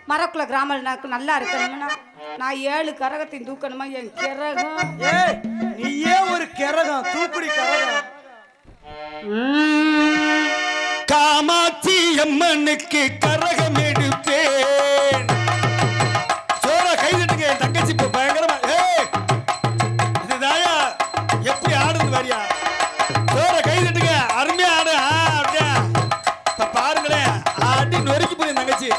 மரக்குள்ள கிராமம் நல்லா இருக்கணும்னா நான் 7 கரகத்தையும் தூக்கணுமா என் கிரகம். ஏய் நீயே ஒரு கிரகம், தூக்குடி கிரகம். காமாட்சி அம்மனுக்கு கரகம் எடுப்பேன். சோற கைதட்டுங்க என் தங்கச்சி இப்போ பயங்கரமா. இதுதாயா எப்படி ஆடுது வாரியா. சோற கைதட்டுங்க, அருமையா ஆடு. அப்படியா இப்ப பாருங்களேன், ஆடி நொறுக்கி போய் என் தங்கச்சி.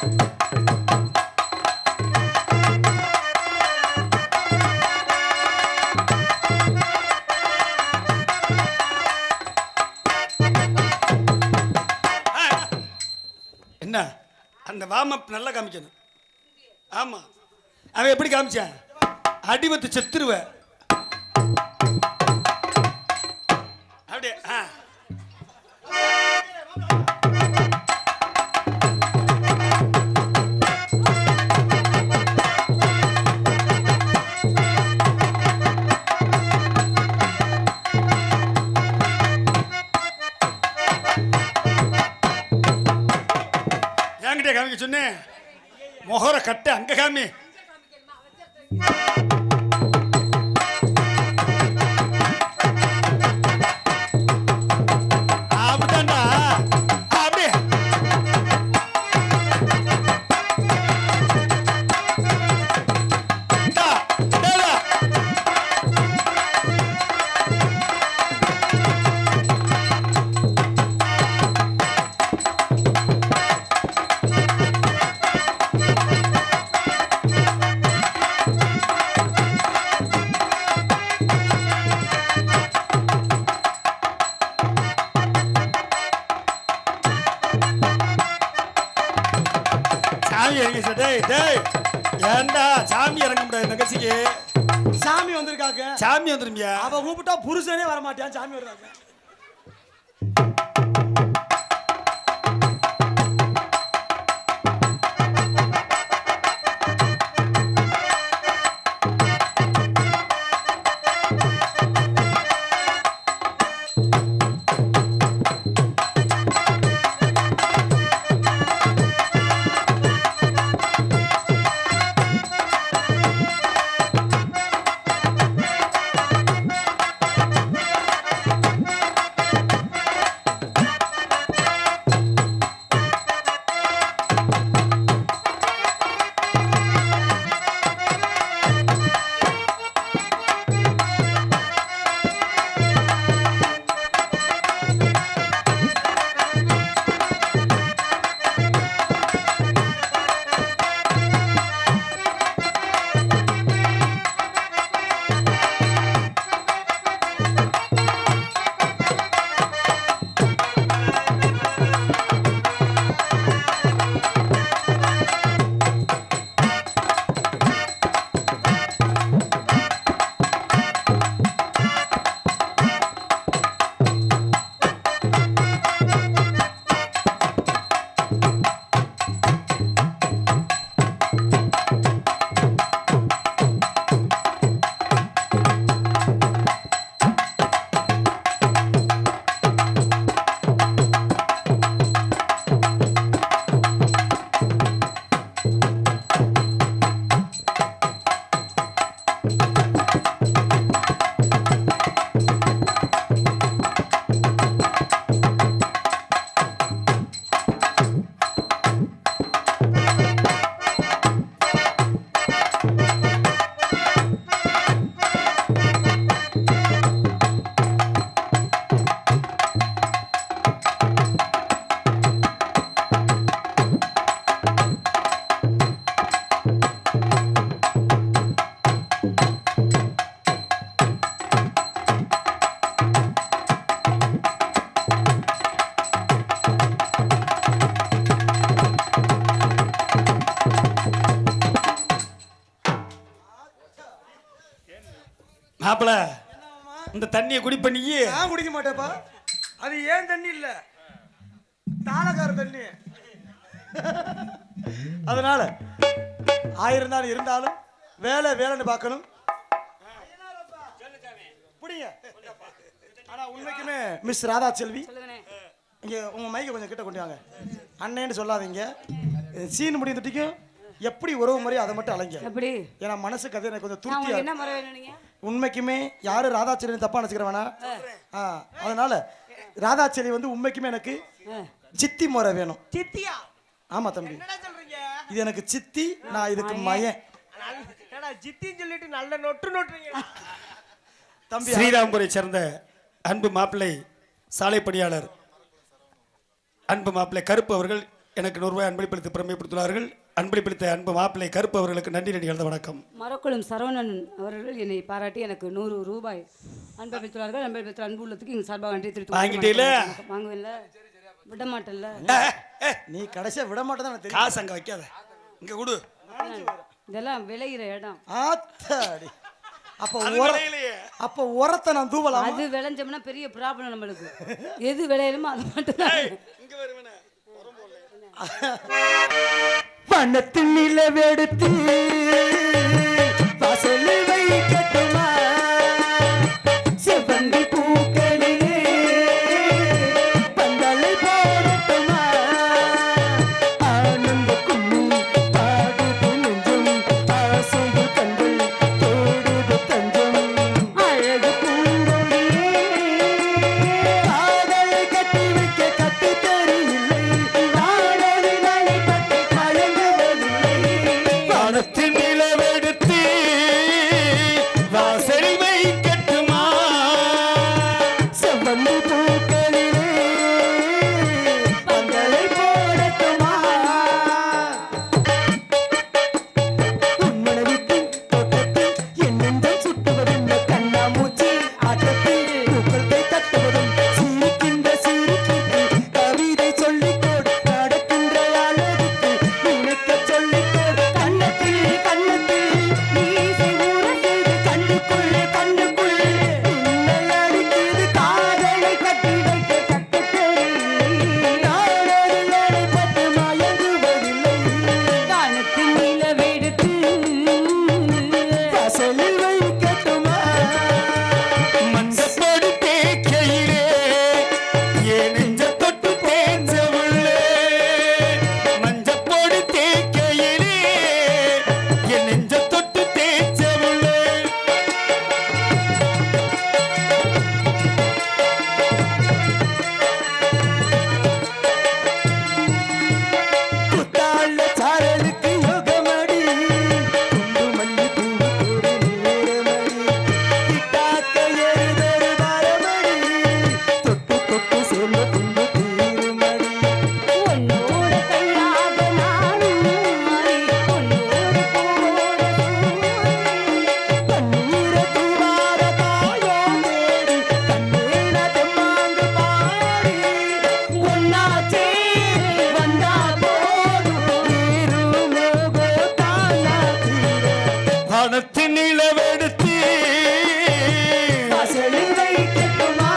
என்ன அந்த வார்ம் நல்லா காமிக்கணும். ஆமா அவன் எப்படி காமிச்சான், அடிபத்து செத்துருவ அப்படியே. என்கிட்ட காமிக்க சொன்னேன், முகர கட்ட அங்க காமி. அப்படிதான்டா, அப்படியே ஏண்டா சாமி இறங்க முடியாது நிகழ்ச்சிக்கு. சாமி வந்திருக்காங்க. சாமி வந்துருமியா? அவ கூப்பிட்டா புருஷனே வர மாட்டான், சாமி வருவாங்க. மாப்பிள இந்த தண்ணியை குடிப்ப நீ. நான் குடிக்க மாட்டேப்பா, அது ஏன் தண்ணி இல்ல, தாளக்கார தண்ணி. அதனால ஆயிரம் தான் இருந்தாலும் வேலை வேலைன்னு பார்க்கணும். புடிங்க. ஆனா உண்மைக்குமே மிஸ் ராதா செல்வி, இங்க உங்க மைக்க கொஞ்சம் கிட்ட கொண்டு வாங்க. அண்ணேன்னு சொல்லாதீங்க, சீன் முடிந்ததுக்கும் எப்படி உறவு முறையோ அதை மட்டும் அலைங்க. எப்படி? ஏன்னா மனசுக்கு அது எனக்கு கொஞ்சம் நான் உங்களுக்கு திருப்தியா. என்ன முறை வேணும் நீங்க? உண்மைக்குமே யாரும் ராதாச்சேரி தப்பா நினைச்சுக்கிற வேணாம். அதனால ராதாச்சேரி வந்து உண்மைக்குமே எனக்கு சித்தி முறை வேணும். சித்தியா? ஆமா தம்பி, என்னடா சொல்றீங்க? இது எனக்கு சித்தி, நான் இதுக்கு மயன். என்னடா சித்தின்னு சொல்லிட்டு நல்ல நொட்டுறீங்க தம்பி ஸ்ரீராம்பூரை சேர்ந்த அன்பு மாப்பிள்ளை சாலை பணியாளர் அன்பு மாப்பிள்ளை கருப்பு அவர்கள் எனக்கு 100 ரூபாய் அன்பளிப்பளித்து பெருமைப்படுத்தினார்கள். அன்பளிப்பளித்த அன்பு மாப்பிள்ளை கருப்பு அவர்களுக்கு நன்றி கலந்த வணக்கம். மரக்குளம் சரவணன் அவர்கள் என்னை பாராட்டி எனக்கு 100 ரூபாய் அன்பளித்துள்ளார்கள். அன்பளித்த அன்பு உள்ளத்துக்கு எங்கள் சார்பாக நன்றி தெரிவித்து வாங்கிட்டீல? வாங்குவில்ல, விட மாட்டேன்ல. நீ கடைசியா விட மாட்டேதான் எனக்கு தெரியும். காசு அங்க வைக்காத, இங்க கொடு. இதெல்லாம் விளையிற இடம். ஆத்தாடி. விளையிலையே. அப்ப உரத்தை நான் தூவலாம். அது விளைஞ்சோம்னா பெரிய ப்ராப்ளம் நம்மளுக்கு. எது விளையலுமோ அது மட்டும் தான். வண்ணத்து நிலவெடுத்து வாசலில் வைக்கட்டுமா, செவ்வந்தி பூக்களிலே பந்தலை போடட்டுமா, ஆனந்த கும்மி பாடுது நெஞ்சம், ஆசைகள் கண்கள் தேடுது தஞ்சம், அழகு பூங்கொடியே காதலை கட்டி வைக்க கட்டி தெரியவில்லை, வாழவி வழிபட்டு மயங்குவதில்லை, வானத்து நிலவெடுத்து வாசலில் வைக்கட்டுமா, செவ்வந்தி பூக்களிலே பந்தலை போடட்டுமா, உன்மனவிட்டு தோட்டத்தில் என் நெஞ்சம் சுட்டுவதும் கண்ணாமூச்சி ஆட்டத்தில் பூக்களை தட்டுவதும் சிரிக்கின்ற சிரிப்புக்கு கவிதை சொல்லிக்கோடு, நடக்கின்ற அழகுக்கு நினைக்க சொல்லிக்கோடு, கண்ணத்தில் கண்ணத்தில் மீசை உரசுது, கண்ணுக்குள்ளே கண்ணுக்குள்ளே மின்னல் அடிக்குது, காதலை கட்டி வைக்க கட்டு தெரியவில்லை, நாடோடு அடைபட்டு மயங்குவதில்லை, வானத்தின் நிலவெடுத்து வாசலில் வைக்கட்டுமா, மஞ்சப்பொடி தேக்கையிலே என் நெஞ்ச தொட்டு தேஞ்ச உள்ளே, மஞ்சப்பொடி தேக்கையிலே என் நெஞ்ச தொட்டு தேஞ்ச உள்ளே. குத்தால சாரலுக்கு யோகமடி, குண்டு மல்லி பூவுக்கு நேரமடி, கிட்டாக்க எரிதொரு மரமடி, தொட்டு தொட்டு சேர்ந்த துண்டு தீருமடி, உன்னோட கையாக நானும் மாறி, உன்னோட போட கண்ணீர தூவார தாயோ தேடி, கண்ணீர தெம்மாங்கு பாடி, ஒன்னா சேரி வந்தா போதும் நீருமேகோ தானா தீர, வானத்து நிலவெடுத்து வாசலில் வைக்கட்டுமா,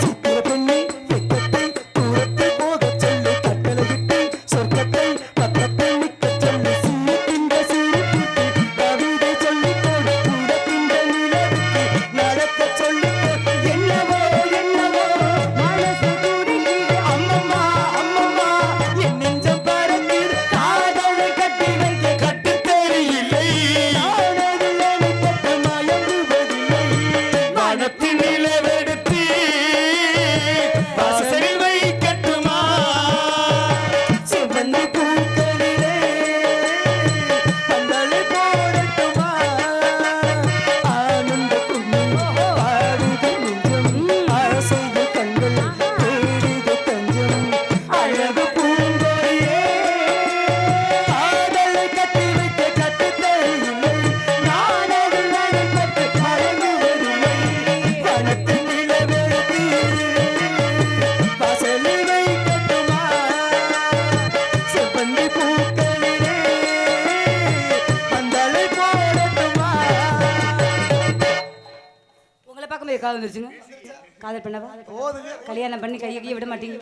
சித்திர பெண்ணை வெட்கத்தை தூரத்தில் போகச் சொல்லி கட்டளையிட்டு சொர்க்கத்தை பக்கத்தில் நிற்கச் சொல்லி சிரிக்கின்ற சிரிப்புக்கு கவிதை சொல்லிக் கொடு, துடக்கின்ற நிலவுக்கு நடக்கச் சொல்லிக் கொடு, என்னவோ என்னவோ மனசு துடிக்குது, அம்மம்மா அம்மம்மா என் நெஞ்சம் பறக்குது, காதலை கட்டி வைக்க கட்டு தெரியவில்லை, நாடதில் அணைப்பட்டு மயங்குவதில்லை, வானத்து நிலவெடுத்து வாசலில் வைக்கட்டுமா, செவ்வந்தி பூக்களிலே பந்தலை போடட்டுமா, ஆனந்த கும்மி பாடுது நெஞ்சம், ஆசைகள் கண்கள் தேடுது தஞ்சம், அழகு பூங்கொடியே காதலை கட்டி வைக்க கட்டு தெரியவில்லை, நாடதில் அணைப்பட்டு மயங்குவதில்லை, வனத்தின் நிலவெடுத்து வாசலில் வைக்கட்டுமா, செவ்வந்தி பூக்களிலே பந்தலை போடட்டுமா. உங்களை பார்க்கும்போது காதல் வந்துருச்சுங்க. காதல் பண்ணவா? போதுங்க. கல்யாணம் பண்ணி கையை கையை விட மாட்டீங்க.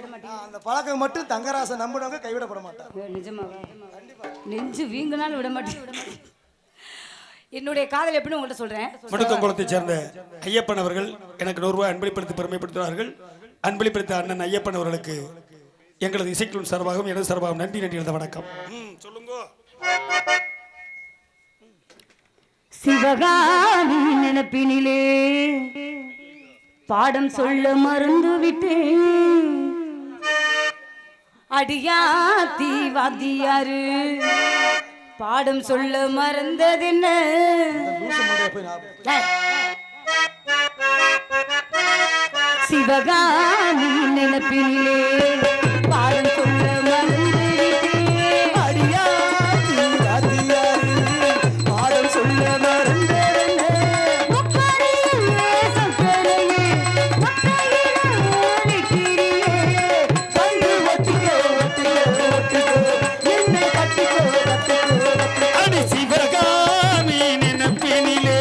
அந்த பழக்கம் மட்டும் தங்கராசை நம்பினவங்க கைவிடப்பட மாட்டாங்க. நிஜமாவா? நெஞ்சு வீங்கினாலும் விட மாட்டேன். என்னுடைய காதல் எப்படின்னு உங்கள்கிட்ட சொல்றேன். முடுக்கங்குளத்தைச் சேர்ந்த ஐயப்பன் அவர்கள் எனக்கு 100 ரூபாய் அன்பளிப்படுத்தி பெருமைப்படுத்தினார்கள். அன்பளிப்படுத்த அண்ணன் ஐயப்பன் அவர்களுக்கு எங்களது இசைக்குழு சார்பாகவும் எனது சார்பாகவும் நன்றி எழுத வணக்கம். சொல்லுங்க. சிவகாமி நினைப்பினிலே பாடம் சொல்ல மறந்து விட்டேன். அடியாத்தி வாத்தியாரு பாடம் சொல்ல மறந்ததென்ன? சிவகாமி நினைப்பினிலே பாடம் சொல்ல மறந்து விட்டேன். அடியாத்தி வாத்தியாரு பாடம் சொல்ல மறந்ததென்ன? முப்பரியிலே சக்கரையே முட்டையிலே நிற்கிறியே. வந்து ஒட்டிக்கோ ஒட்டிக்கோ ஒட்டிக்கோ என்னை கட்டிக்கோ கட்டிக்கோ அடி சிவகாமி நினைப்பினிலே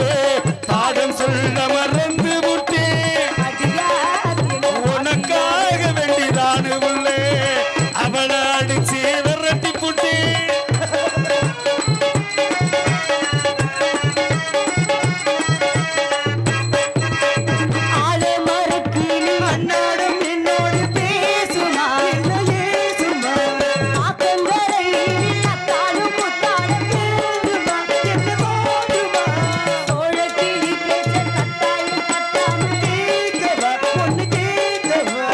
பாடம் சொல்ல மறந்து விட்டேன். அடியாத்தி உனக்காக வேண்டிதானு உள்ளே அவளை அடிச்சு விரட்டி புட்டேன். ஆளே மறுக்கிளி அன்னாடும் என்னோடு பேசுமா என்னையே சும்மா ஆக்கங்கரை அத்தாலும் புத்தாலும் கேளுமா என்ன போதுமா சோழக்கிளி பேச கட்டாயம் கட்டாமல் கேட்கவா பொண்ணு கேட்கவா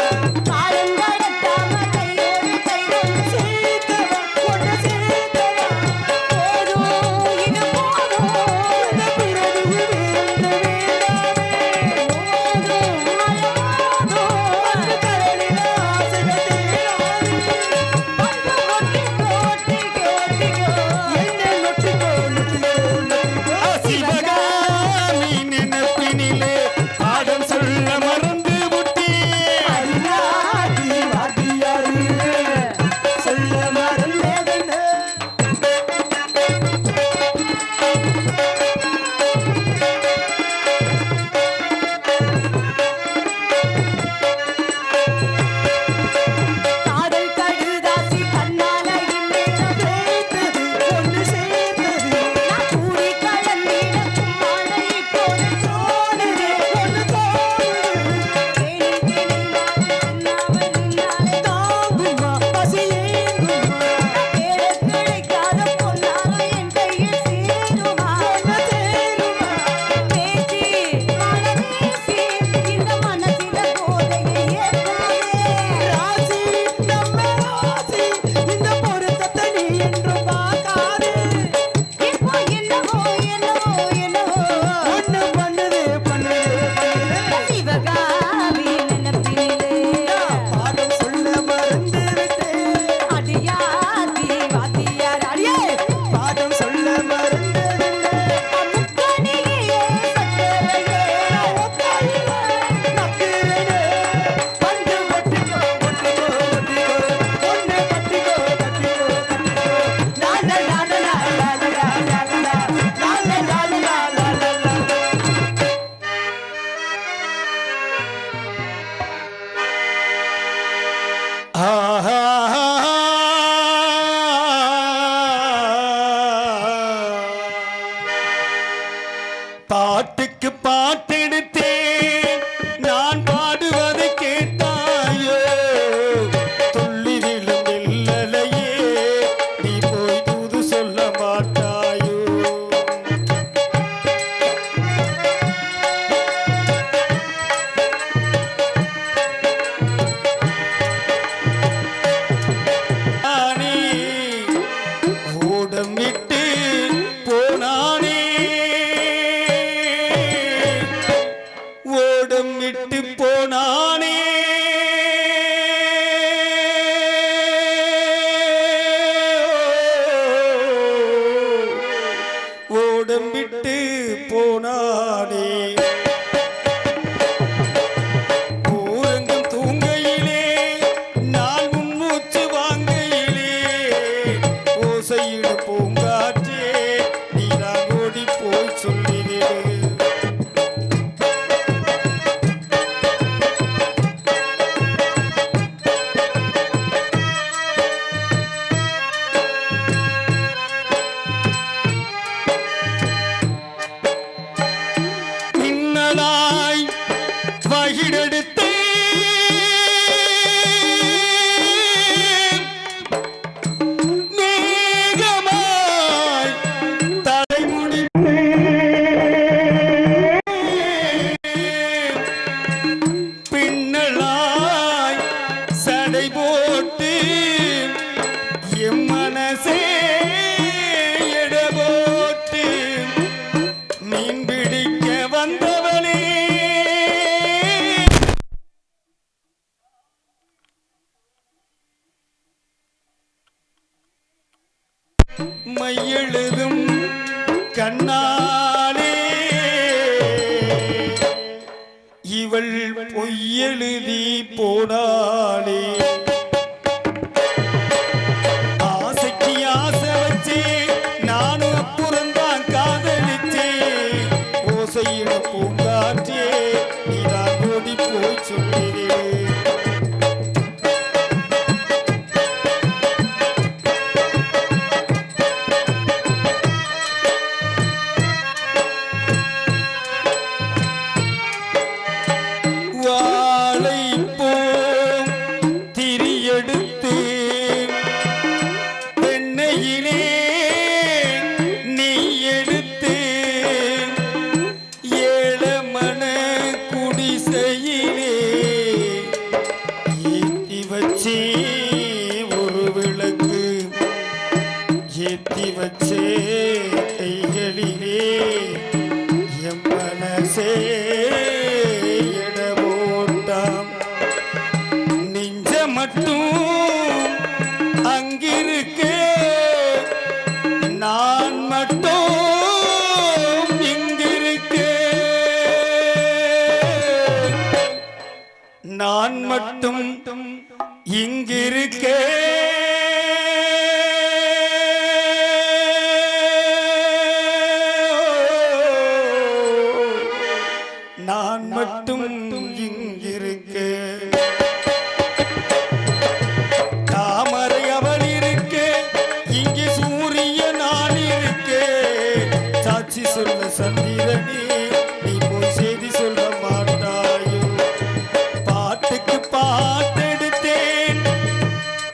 காலங்கடத்தாம கையோடு கைகள் சேர்க்கவா பொண்ணு சேர்க்கவா போதும் இது போதும் இந்த பிறகு வேண்டு அந்த கடலில் ஆசைகள் தேடாது என்ன நொட்டிக்கோ நொட்டிக்கோ நொட்டிக்கோ சிவகாமி நினைப்பினிலே பாடம் சொல்ல மறந்து விட்டேன். அடியாத்தி வாத்தியாரு சொல்ல மறந்ததென்ன? காதல் கடுதாசி கண்ணால இன்னேரம் சேர்த்தது பொண்ணு சேர்த்தது நான் கூடி கலந்திட கும்மாளை இப்போது தோணுது பொண்ணு தோணுது தேனி தேனி நாடு நின்னாலே தாங்குமா பசி ஏங்குமா தேட கிடைக்காத பொன்னாரம் என் கையில் சேருமா பொண்ணு சேருமா பேசி மனதேசி இந்த மனசில போதையை ஏற்காதே ராசி நம்ம ராசி இந்த பொருத்தத்தை நீ என்று பார்க்காதே இப்போ என்னவோ என்னவோ என்னவோ ஒண்ணு பண்ணுது பண்ணுது பண்ணுது சிவகாமி நினைப்பினிலே பாடம் சொல்ல மறந்து விட்டேன் அடியாத்தி வாத்தியார் அடியே பாடம் சொல்ல மறந்ததென்ன? முக்கணியே சக்கரையே ஒத்தாயிலே நக்கிறேனே. வந்து ஒட்டிக்கோ ஒட்டிக்கோ ஒட்டிக்கோ ஒண்ணு கட்டிக்கோ கட்டிக்கோ கட்டிக்கோ லால லால லால லால லால லால லால லால லால ஆஹா. பாட்டுக்கு பாட்டெடுத்தேன் நான் பாடுவதை கேட்டாயோ துள்ளி விழும் வெள்ளலையே நீ போய் தூது சொல்ல மாட்டாயோ நானே ஓடம் விட்டு போனானே ஓடம் விட்டு போனானே ஓடம் விட்டு போனானே ஊரங்கம் தூங்கையிலே நான் உன்மூச்சு வாங்கையிலே ஓசையிடு பூங்காற்றே நீதான் ஓடி போய் சொல்லிவிடு தகிடெடுத்து மேகமாய் தலைமுடித்து பின்னலாய் சடை போட்டு எம் மனசே எட போட்டு மீன் பிடிக்க வந்தவனே மையெழுதும் கண்ணாலே இவள் பொய்யெழுதி போனாளே ஆசைக்கு ஆசை வச்சு நானும் அப்புறம்தான் காதலிச்சே ஓசையிட பூங்காற்றே நீதான் ஓடி போய் சொல்லிடே வாழைப்பூம் திரியெடுத்து வெண்ணையிலே நீ எடுத்து ஏழமன குடிசையிலே ஏத்தி வச்சே ஒரு விளக்கு ஏத்தி வச்சே கைகளிலே எம் மனசே எடவோட்டாம் நெஞ்ச மட்டும் அங்கிருக்க நான் மட்டும் இங்கிருக்க நான் மட்டும் இங்கிருக்க நான் மட்டும் இங்கிருக்க தாமரை அவள் இருக்க இங்கே சூரிய நான் இருக்க சாட்சி சொல்ல சந்திரனே நீ போய் செய்தி சொல்ல மாட்டாயோ பாட்டுக்கு பாட்டெடுத்தேன்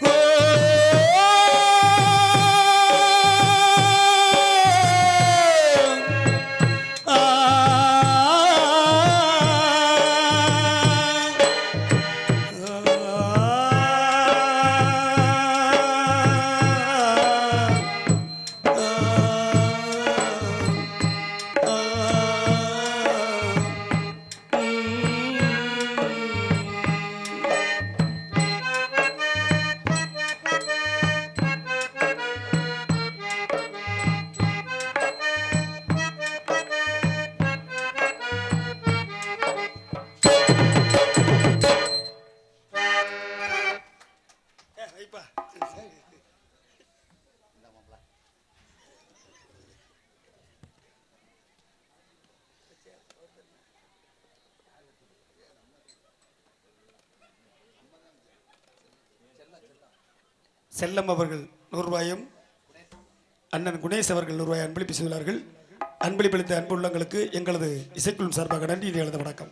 ஓ, ஆ, செல்லம் அவர்கள் 100 ரூபாயும் அண்ணன் குணேஷ் அவர்கள் 100 ரூபாய் அன்பளிப்பு செய்துள்ளார்கள். அன்பளிப்பளித்த அன்புள்ளங்களுக்கு எங்களது இசைக்குழு சார்பாக நன்றி எழுத வணக்கம்.